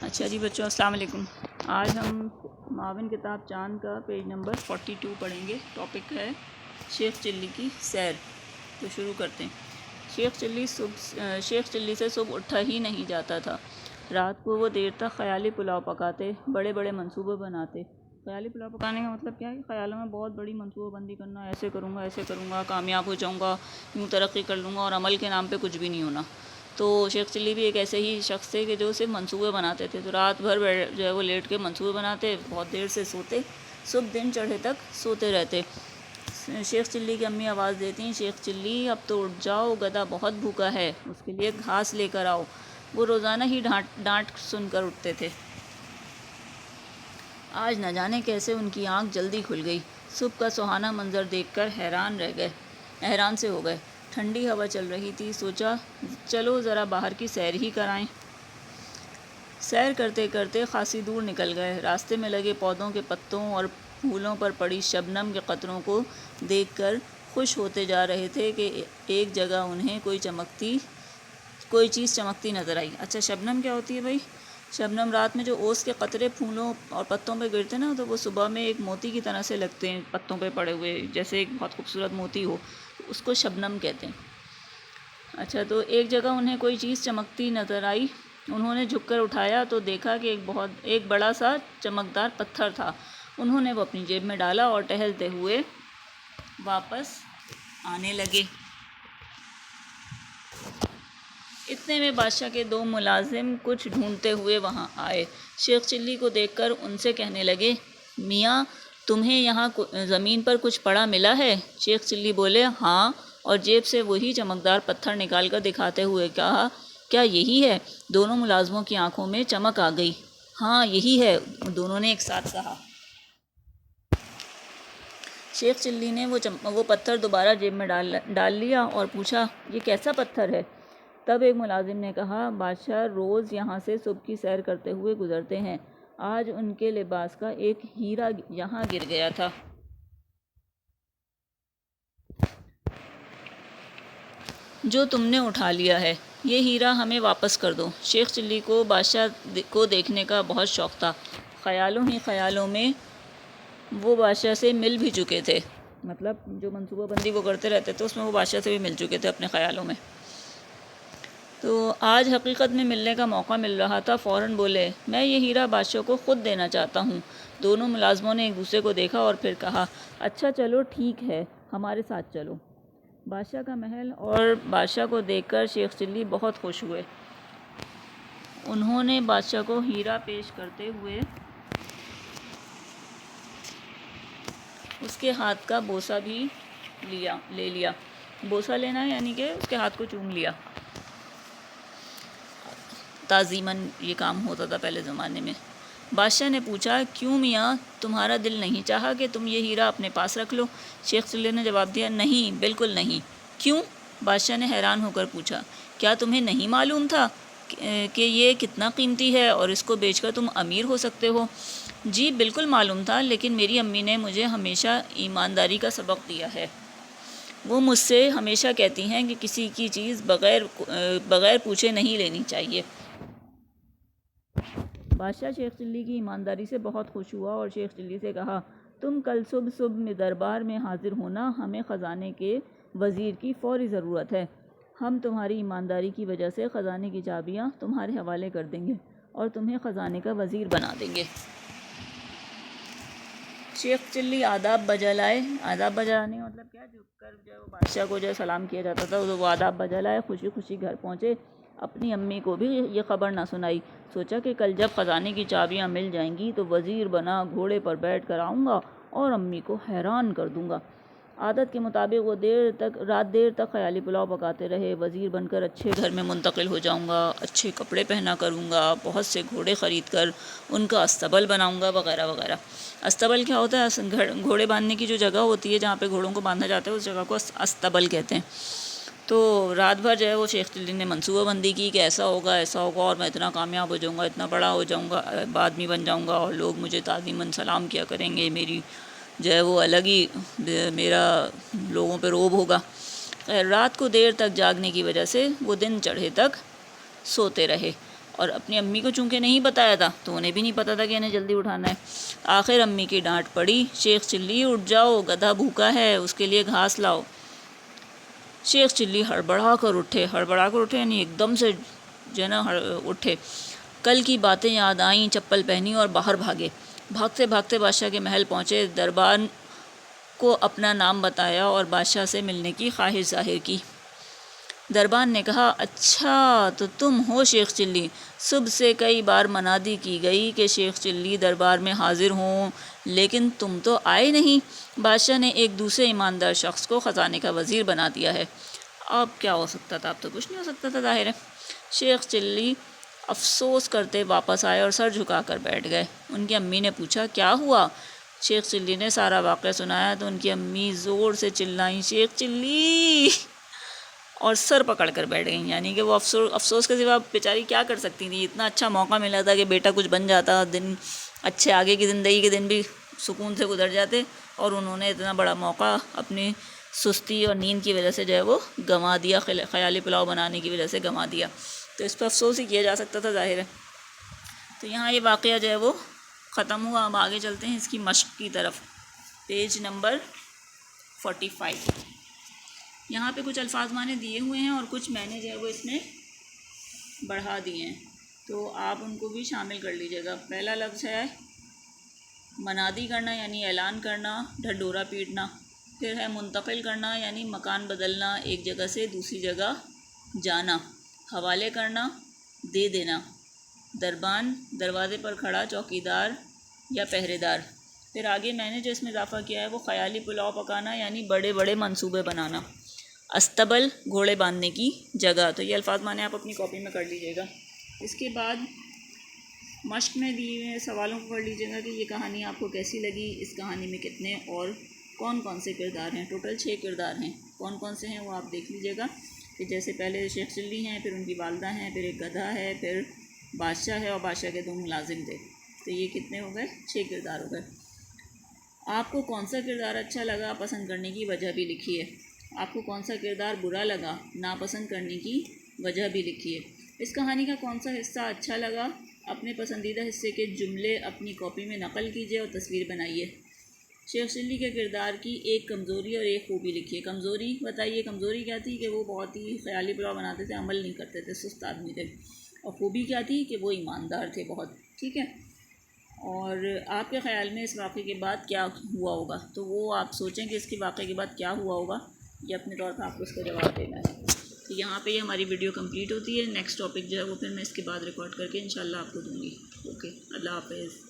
اچھا جی بچوں، السلام علیکم۔ آج ہم معاون کتاب چاند کا پیج نمبر 42 پڑھیں گے۔ ٹاپک ہے شیخ چلی کی سیر۔ تو شروع کرتے ہیں۔ شیخ چلی سے صبح اٹھا ہی نہیں جاتا تھا۔ رات کو وہ دیر تک خیالی پلاؤ پکاتے، بڑے بڑے منصوبے بناتے۔ خیالی پلاؤ پکانے کا مطلب کیا ہے؟ خیالوں میں بہت بڑی منصوبہ بندی کرنا، ایسے کروں گا، کامیاب ہو جاؤں گا، یوں ترقی کر لوں گا، اور عمل کے نام پہ کچھ بھی نہیں ہونا۔ تو شیخ چلی بھی ایک ایسے ہی شخص تھے کہ جو صرف منصوبے بناتے تھے۔ تو رات بھر جو ہے وہ لیٹ کے منصوبے بناتے، بہت دیر سے سوتے، صبح دن چڑھے تک سوتے رہتے۔ شیخ چلی کی امی آواز دیتی، شیخ چلی اب تو اٹھ جاؤ، گدھا بہت بھوکا ہے، اس کے لیے گھاس لے کر آؤ۔ وہ روزانہ ہی ڈانٹ سن کر اٹھتے تھے۔ آج نہ جانے کیسے ان کی آنکھ جلدی کھل گئی۔ صبح کا سہانا منظر دیکھ کر حیران سے ہو گئے۔ ٹھنڈی ہوا چل رہی تھی۔ سوچا چلو ذرا باہر کی سیر ہی کرائیں۔ سیر کرتے کرتے خاصی دور نکل گئے۔ راستے میں لگے پودوں کے پتوں اور پھولوں پر پڑی شبنم کے قطروں کو دیکھ کر خوش ہوتے جا رہے تھے کہ ایک جگہ انہیں کوئی چیز چمکتی نظر آئی۔ اچھا، شبنم کیا ہوتی ہے بھائی؟ شبنم رات میں جو اوس کے قطرے پھولوں اور پتوں پہ گرتے نا، تو وہ صبح میں ایک موتی کی طرح سے لگتے ہیں، پتوں پہ پڑے ہوئے، جیسے ایک بہت خوبصورت موتی ہو، اس کو شبنم کہتے ہیں۔ اچھا، تو ایک جگہ انہیں کوئی چیز چمکتی نظر آئی۔ انہوں نے جھک کر اٹھایا تو دیکھا کہ ایک بڑا سا چمکدار پتھر تھا۔ انہوں نے وہ اپنی جیب میں ڈالا اور ٹہلتے ہوئے واپس آنے لگے۔ اتنے میں بادشاہ کے 2 ملازم کچھ ڈھونڈتے ہوئے وہاں آئے۔ شیخ چلی کو دیکھ کر ان سے کہنے لگے، میاں تمہیں یہاں زمین پر کچھ پڑا ملا ہے؟ شیخ چلی بولے، ہاں، اور جیب سے وہی چمکدار پتھر نکال کر دکھاتے ہوئے کہا، کیا یہی ہے؟ دونوں ملازموں کی آنکھوں میں چمک آ گئی۔ ہاں یہی ہے، دونوں نے ایک ساتھ کہا۔ شیخ چلی نے وہ پتھر دوبارہ جیب میں ڈال لیا اور پوچھا، یہ کیسا پتھر ہے؟ تب ایک ملازم نے کہا، بادشاہ روز یہاں سے صبح کی سیر کرتے ہوئے گزرتے ہیں، آج ان کے لباس کا ایک ہیرا یہاں گر گیا تھا۔ جو تم نے اٹھا لیا ہے، یہ ہیرا ہمیں واپس کر دو۔ شیخ چلی کو بادشاہ کو دیکھنے کا بہت شوق تھا۔ خیالوں میں وہ بادشاہ سے مل بھی چکے تھے، مطلب جو منصوبہ بندی وہ کرتے رہتے تھے، اس میں وہ بادشاہ سے بھی مل چکے تھے اپنے خیالوں میں۔ تو آج حقیقت میں ملنے کا موقع مل رہا تھا۔ فوراً بولے، میں یہ ہیرا بادشاہ کو خود دینا چاہتا ہوں۔ دونوں ملازموں نے ایک دوسرے کو دیکھا اور پھر کہا، اچھا چلو ٹھیک ہے، ہمارے ساتھ چلو۔ بادشاہ کا محل اور بادشاہ کو دیکھ کر شیخ چلی بہت خوش ہوئے۔ انہوں نے بادشاہ کو ہیرا پیش کرتے ہوئے اس کے ہاتھ کا بوسہ بھی لے لیا۔ بوسہ لینا یعنی کہ اس کے ہاتھ کو چوم لیا۔ تعظیماً یہ کام ہوتا تھا پہلے زمانے میں۔ بادشاہ نے پوچھا، کیوں میاں، تمہارا دل نہیں چاہا کہ تم یہ ہیرا اپنے پاس رکھ لو؟ شیخ چلی نے جواب دیا، نہیں، بالکل نہیں۔ کیوں؟ بادشاہ نے حیران ہو کر پوچھا، کیا تمہیں نہیں معلوم تھا کہ یہ کتنا قیمتی ہے اور اس کو بیچ کر تم امیر ہو سکتے ہو؟ جی بالکل معلوم تھا، لیکن میری امی نے مجھے ہمیشہ ایمانداری کا سبق دیا ہے۔ وہ مجھ سے ہمیشہ کہتی ہیں کہ کسی کی چیز بغیر پوچھے نہیں لینی چاہیے۔ بادشاہ شیخ چلی کی ایمانداری سے بہت خوش ہوا اور شیخ چلی سے کہا، تم کل صبح میں دربار میں حاضر ہونا، ہمیں خزانے کے وزیر کی فوری ضرورت ہے۔ ہم تمہاری ایمانداری کی وجہ سے خزانے کی چابیاں تمہارے حوالے کر دیں گے اور تمہیں خزانے کا وزیر بنا دیں گے۔ شیخ چلی آداب بجا لائے۔ آداب بجانے کا مطلب کیا؟ جھک کر جو بادشاہ کو جو سلام کیا جاتا تھا، وہ آداب بجا لائے، خوشی خوشی گھر پہنچے۔ اپنی امی کو بھی یہ خبر نہ سنائی۔ سوچا کہ کل جب خزانے کی چابیاں مل جائیں گی تو وزیر بنا گھوڑے پر بیٹھ کر آؤں گا اور امی کو حیران کر دوں گا۔ عادت کے مطابق وہ رات دیر تک خیالی پلاؤ پکاتے رہے۔ وزیر بن کر اچھے گھر میں منتقل ہو جاؤں گا، اچھے کپڑے پہنا کروں گا، بہت سے گھوڑے خرید کر ان کا استبل بناؤں گا، وغیرہ وغیرہ۔ استبل کیا ہوتا ہے؟ گھوڑے باندھنے کی جو جگہ ہوتی ہے جہاں پہ گھوڑوں کو باندھا جاتا ہے، اس جگہ کو استبل کہتے ہیں۔ تو رات بھر جو ہے وہ شیخ چلی نے منصوبہ بندی کی کہ ایسا ہوگا اور میں اتنا کامیاب ہو جاؤں گا، اتنا بڑا ہو جاؤں گا، آدمی بن جاؤں گا اور لوگ مجھے تعظیماً سلام کیا کریں گے، میری جو ہے وہ الگ ہی میرا لوگوں پہ روب ہوگا۔ رات کو دیر تک جاگنے کی وجہ سے وہ دن چڑھے تک سوتے رہے اور اپنی امی کو چونکہ نہیں بتایا تھا تو انہیں بھی نہیں پتہ تھا کہ انہیں جلدی اٹھانا ہے۔ آخر امی کی ڈانٹ پڑی، شیخ چلی اٹھ جاؤ، گدھا بھوکا ہے، اس کے لیے گھاس لاؤ۔ شیخ چلی ہڑبڑا کر اٹھے یعنی ایک دم سے جو ہے نا اٹھے۔ کل کی باتیں یاد آئیں، چپل پہنی اور باہر بھاگے۔ بھاگتے بھاگتے بادشاہ کے محل پہنچے، دربان کو اپنا نام بتایا اور بادشاہ سے ملنے کی خواہش ظاہر کی۔ دربان نے کہا، اچھا تو تم ہو شیخ چلی۔ صبح سے کئی بار منادی کی گئی کہ شیخ چلی دربار میں حاضر ہوں، لیکن تم تو آئے نہیں۔ بادشاہ نے ایک دوسرے ایماندار شخص کو خزانے کا وزیر بنا دیا ہے۔ اب کیا ہو سکتا تھا؟ اب تو کچھ نہیں ہو سکتا تھا ظاہر ہے۔ شیخ چلی افسوس کرتے واپس آئے اور سر جھکا کر بیٹھ گئے۔ ان کی امی نے پوچھا، کیا ہوا؟ شیخ چلی نے سارا واقعہ سنایا تو ان کی امی زور سے چلائیں، شیخ چلی، اور سر پکڑ کر بیٹھ گئیں۔ یعنی کہ وہ افسوس کے سوا بیچاری کیا کر سکتی تھیں؟ اتنا اچھا موقع ملا تھا کہ بیٹا کچھ بن جاتا، دن اچھے آگے کی زندگی کے دن بھی سکون سے گزر جاتے، اور انہوں نے اتنا بڑا موقع اپنی سستی اور نیند کی وجہ سے جو ہے وہ گنوا دیا، خیالی پلاؤ بنانے کی وجہ سے گنوا دیا۔ تو اس پہ افسوس ہی کیا جا سکتا تھا ظاہر ہے۔ تو یہاں یہ واقعہ جو ہے وہ ختم ہوا۔ اب آگے چلتے ہیں اس کی مشق کی طرف، پیج نمبر 45۔ یہاں پہ کچھ الفاظ میں نے دیے ہوئے ہیں اور کچھ میں نے جو ہے وہ اس میں بڑھا دیے ہیں، تو آپ ان کو بھی شامل کر لیجیے گا۔ پہلا لفظ ہے منادی کرنا یعنی اعلان کرنا، ڈھڈورا پیٹنا۔ پھر ہے منتقل کرنا یعنی مکان بدلنا، ایک جگہ سے دوسری جگہ جانا۔ حوالے کرنا، دے دینا۔ دربان، دروازے پر کھڑا چوکیدار یا پہرے دار۔ پھر آگے میں نے جو اس میں اضافہ کیا ہے وہ خیالی پلاؤ پکانا یعنی بڑے بڑے منصوبے بنانا۔ استبل، گھوڑے باندھنے کی جگہ۔ تو یہ الفاظ میں نے آپ اپنی کاپی میں کر لیجیے گا۔ اس کے بعد مشق میں دیے ہوئے سوالوں کو کر لیجیے گا کہ یہ کہانی آپ کو کیسی لگی، اس کہانی میں کتنے اور کون کون سے کردار ہیں۔ ٹوٹل 6 کردار ہیں، کون کون سے ہیں وہ آپ دیکھ لیجیے گا کہ جیسے پہلے شیخ چلی ہیں، پھر ان کی والدہ ہیں، پھر ایک گدھا ہے، پھر بادشاہ ہے اور بادشاہ کے 2 ملازم تھے۔ تو یہ کتنے ہو گئے؟ 6 کردار ہو گئے۔ آپ کو کون سا کردار اچھا لگا، پسند کرنے کی وجہ بھی لکھیے۔ آپ کو کون سا کردار برا لگا، ناپسند کرنے کی وجہ بھی لکھیے۔ اس کہانی کا کون سا حصہ اچھا لگا، اپنے پسندیدہ حصے کے جملے اپنی کاپی میں نقل کیجیے اور تصویر بنائیے۔ شیخ چلی کے کردار کی ایک کمزوری اور ایک خوبی لکھیے۔ کمزوری بتائیے، کمزوری کیا تھی؟ کہ وہ بہت ہی خیالی پلاؤ بناتے تھے، عمل نہیں کرتے تھے، سست آدمی تھے۔ اور خوبی کیا تھی؟ کہ وہ ایماندار تھے بہت، ٹھیک ہے۔ اور آپ کے خیال میں اس واقعے کے بعد کیا ہوا ہوگا؟ تو وہ آپ سوچیں کہ اس کے واقعے کے بعد کیا ہوا ہوگا، یہ اپنے طور پر آپ کو اس کا جواب دینا ہے۔ تو یہاں پہ یہ ہماری ویڈیو کمپلیٹ ہوتی ہے۔ نیکسٹ ٹاپک جو ہے وہ پھر میں اس کے بعد ریکارڈ کر کے انشاءاللہ آپ کو دوں گی۔ اوکے، اللہ حافظ۔